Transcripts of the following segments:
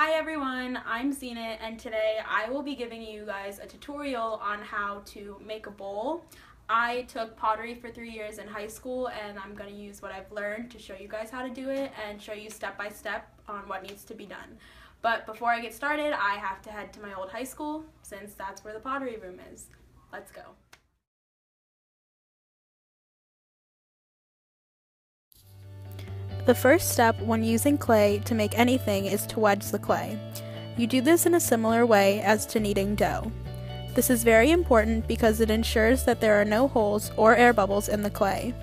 Hi everyone, I'm Zenit, and today I will be giving you guys a tutorial on how to make a bowl. I took pottery for 3 years in high school, and I'm going to use what I've learned to show you guys how to do it and show you step by step on what needs to be done. But before I get started, I have to head to my old high school since that's where the pottery room is. Let's go. The first step when using clay to make anything is to wedge the clay. You do this in a similar way as to kneading dough. This is very important because it ensures that there are no holes or air bubbles in the clay.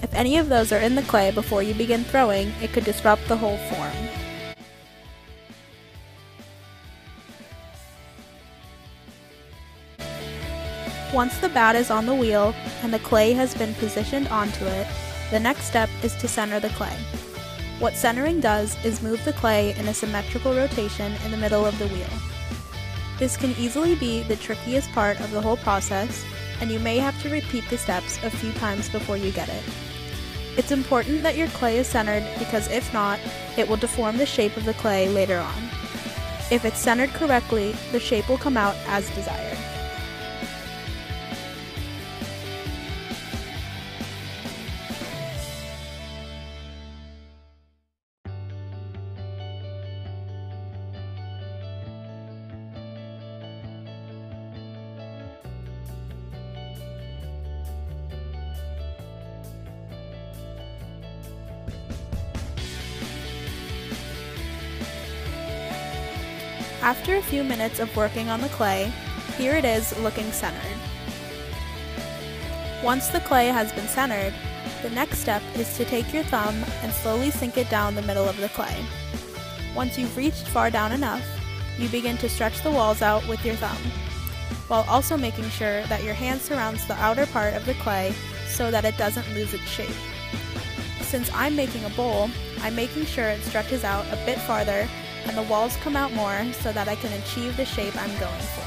If any of those are in the clay before you begin throwing, it could disrupt the whole form. Once the bat is on the wheel and the clay has been positioned onto it, the next step is to center the clay. What centering does is move the clay in a symmetrical rotation in the middle of the wheel. This can easily be the trickiest part of the whole process, and you may have to repeat the steps a few times before you get it. It's important that your clay is centered because if not, it will deform the shape of the clay later on. If it's centered correctly, the shape will come out as desired. After a few minutes of working on the clay, here it is looking centered. Once the clay has been centered, the next step is to take your thumb and slowly sink it down the middle of the clay. Once you've reached far down enough, you begin to stretch the walls out with your thumb, while also making sure that your hand surrounds the outer part of the clay so that it doesn't lose its shape. Since I'm making a bowl, I'm making sure it stretches out a bit farther and the walls come out more so that I can achieve the shape I'm going for.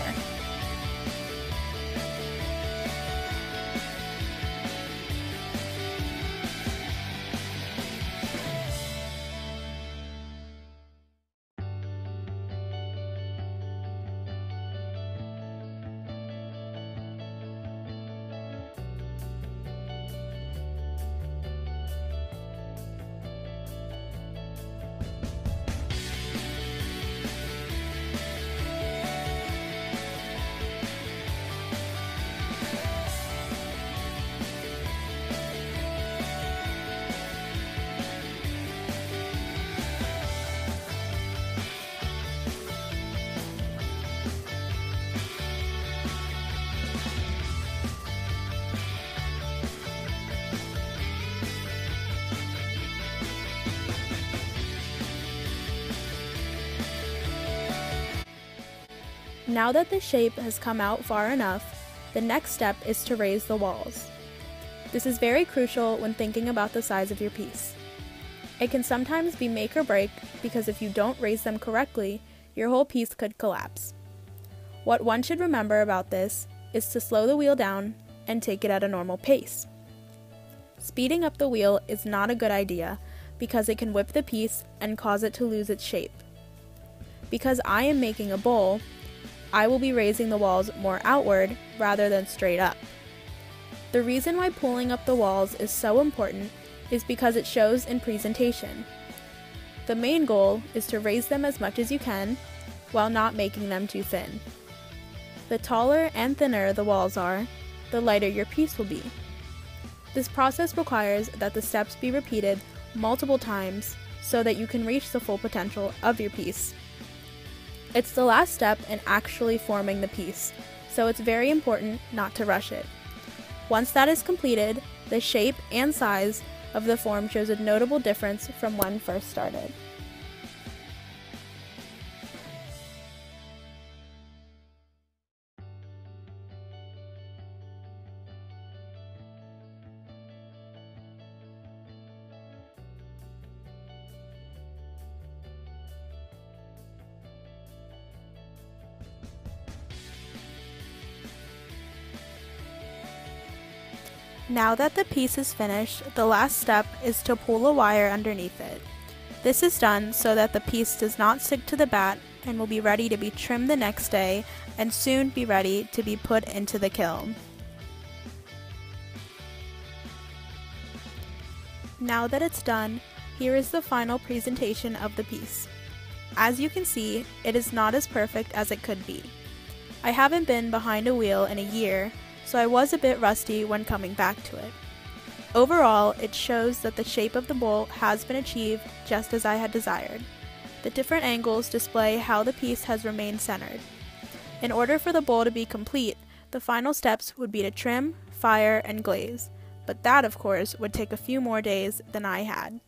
Now that the shape has come out far enough, the next step is to raise the walls. This is very crucial when thinking about the size of your piece. It can sometimes be make or break because if you don't raise them correctly, your whole piece could collapse. What one should remember about this is to slow the wheel down and take it at a normal pace. Speeding up the wheel is not a good idea because it can whip the piece and cause it to lose its shape. Because I am making a bowl, I will be raising the walls more outward rather than straight up. The reason why pulling up the walls is so important is because it shows in presentation. The main goal is to raise them as much as you can while not making them too thin. The taller and thinner the walls are, the lighter your piece will be. This process requires that the steps be repeated multiple times so that you can reach the full potential of your piece. It's the last step in actually forming the piece, so it's very important not to rush it. Once that is completed, the shape and size of the form shows a notable difference from when first started. Now that the piece is finished, the last step is to pull a wire underneath it. This is done so that the piece does not stick to the bat and will be ready to be trimmed the next day and soon be ready to be put into the kiln. Now that it's done, here is the final presentation of the piece. As you can see, it is not as perfect as it could be. I haven't been behind a wheel in a year, so I was a bit rusty when coming back to it. Overall, it shows that the shape of the bowl has been achieved just as I had desired. The different angles display how the piece has remained centered. In order for the bowl to be complete, the final steps would be to trim, fire, and glaze, but that of course would take a few more days than I had.